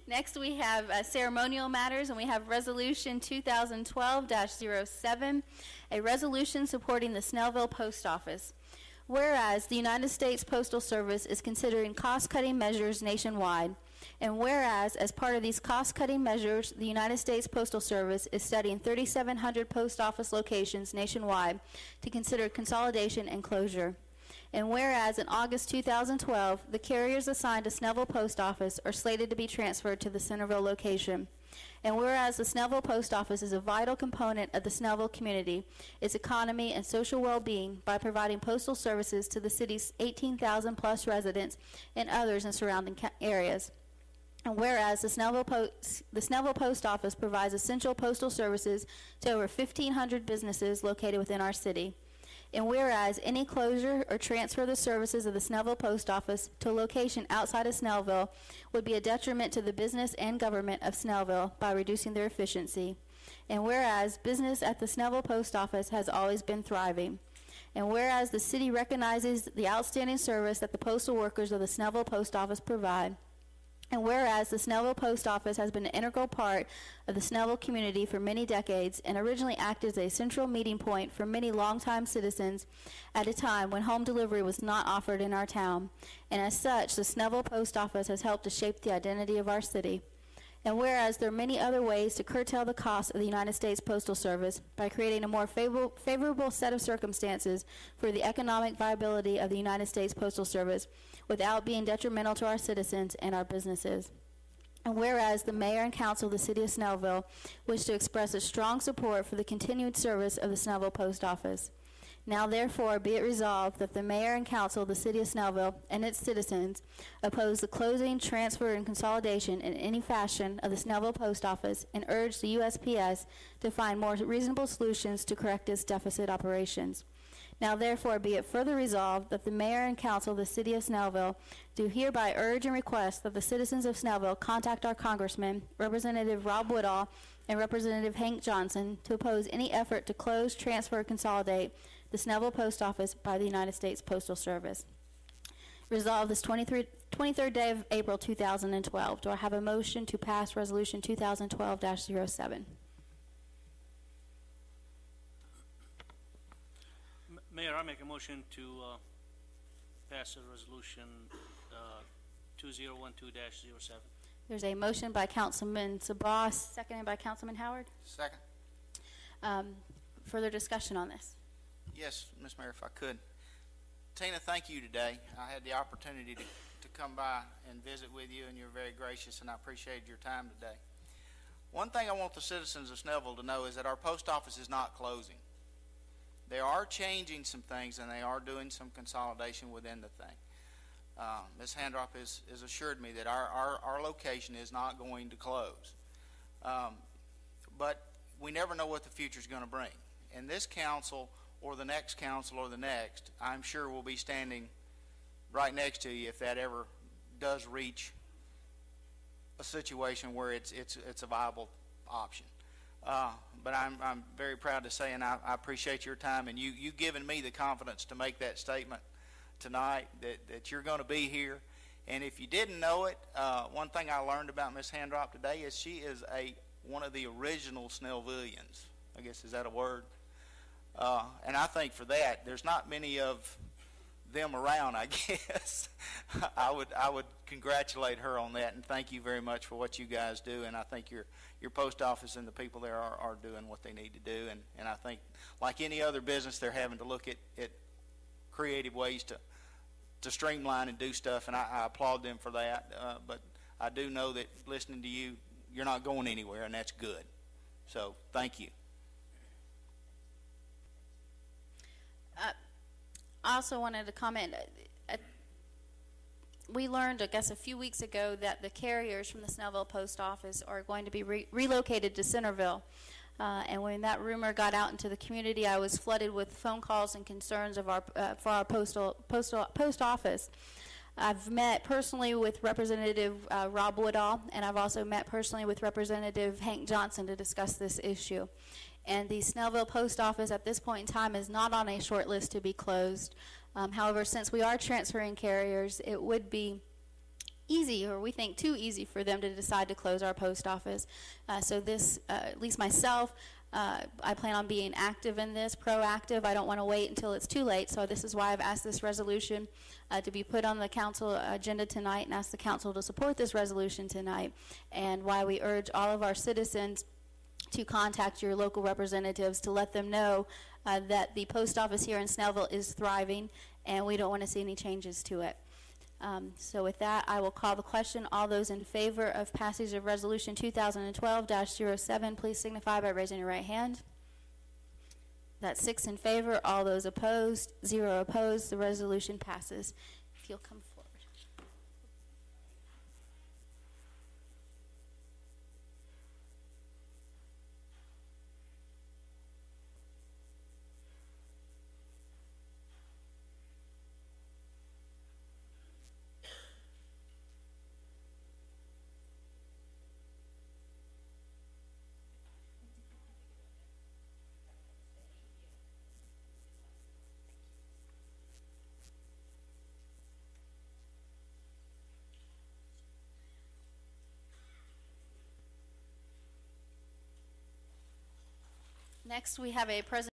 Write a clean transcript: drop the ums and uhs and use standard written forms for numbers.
Next, we have ceremonial matters, and we have Resolution 2012-07, a resolution supporting the Snellville Post Office. Whereas the United States Postal Service is considering cost-cutting measures nationwide, and whereas as part of these cost-cutting measures, the United States Postal Service is studying 3,700 post office locations nationwide to consider consolidation and closure. And whereas in August 2012, the carriers assigned to Snellville Post Office are slated to be transferred to the Centerville location. And whereas the Snellville Post Office is a vital component of the Snellville community, its economy, and social well-being by providing postal services to the city's 18,000 plus residents and others in surrounding areas. And whereas the Snellville Post Office provides essential postal services to over 1,500 businesses located within our city. And whereas any closure or transfer of the services of the Snellville Post Office to a location outside of Snellville would be a detriment to the business and government of Snellville by reducing their efficiency. And whereas business at the Snellville Post Office has always been thriving. And whereas the city recognizes the outstanding service that the postal workers of the Snellville Post Office provide. And whereas the Snellville Post Office has been an integral part of the Snellville community for many decades and originally acted as a central meeting point for many longtime citizens at a time when home delivery was not offered in our town. And as such, the Snellville Post Office has helped to shape the identity of our city. And whereas there are many other ways to curtail the cost of the United States Postal Service by creating a more favorable set of circumstances for the economic viability of the United States Postal Service without being detrimental to our citizens and our businesses. And whereas the mayor and council of the city of Snellville wish to express a strong support for the continued service of the Snellville Post Office. Now therefore be it resolved that the mayor and council of the city of Snellville and its citizens oppose the closing, transfer, and consolidation in any fashion of the Snellville Post Office and urge the USPS to find more reasonable solutions to correct its deficit operations. Now therefore be it further resolved that the mayor and council of the city of Snellville do hereby urge and request that the citizens of Snellville contact our congressman, Representative Rob Woodall, and Representative Hank Johnson to oppose any effort to close, transfer, or consolidate the Snellville Post Office by the United States Postal Service. Resolved this 23rd day of April 2012. Do I have a motion to pass Resolution 2012-07? Mayor, I make a motion to pass a resolution 2012-07. There's a motion by Councilman Sabas, seconded by Councilman Howard. Second. Further discussion on this? Yes, Ms. Mayor, if I could. Tina, thank you today. I had the opportunity to come by and visit with you, and you're very gracious, and I appreciated your time today. One thing I want the citizens of Snellville to know is that our post office is not closing. They are changing some things, and they are doing some consolidation within the thing. Ms. Handrop has assured me that our location is not going to close. But we never know what the future is going to bring. And this council or the next council or the next, I'm sure will be standing right next to you if that ever does reach a situation where it's a viable option. But I'm very proud to say, and I appreciate your time, and you giving me the confidence to make that statement tonight that you're going to be here. And if you didn't know it, one thing I learned about Miss Handrop today is she is one of the original Snellvillians. I guess, is that a word? And I think for that, there's not many of them around, I guess. I would congratulate her on that, and thank you very much for what you guys do. And I think your post office and the people there are doing what they need to do. And I think, like any other business, they're having to look at creative ways to streamline and do stuff, and I applaud them for that. But I do know that listening to you, you're not going anywhere, and that's good. So thank you. I also wanted to comment. We learned, I guess, a few weeks ago that the carriers from the Snellville Post Office are going to be relocated to Centerville. And when that rumor got out into the community, I was flooded with phone calls and concerns of for our post office. I've met personally with Representative Rob Woodall, and I've also met personally with Representative Hank Johnson to discuss this issue. And the Snellville Post Office at this point in time is not on a short list to be closed. However, since we are transferring carriers, it would be easy, or we think too easy, for them to decide to close our post office. So this, at least myself, I plan on being active in this, proactive. I don't want to wait until it's too late, so this is why I've asked this resolution to be put on the council agenda tonight, and ask the council to support this resolution tonight, and why we urge all of our citizens to contact your local representatives to let them know that the post office here in Snellville is thriving, and we don't want to see any changes to it. So with that, I will call the question. All those in favor of passage of Resolution 2012-07, please signify by raising your right hand. That's 6 in favor. All those opposed, 0 opposed. The resolution passes. If you'll come forward. Next, we have a presentation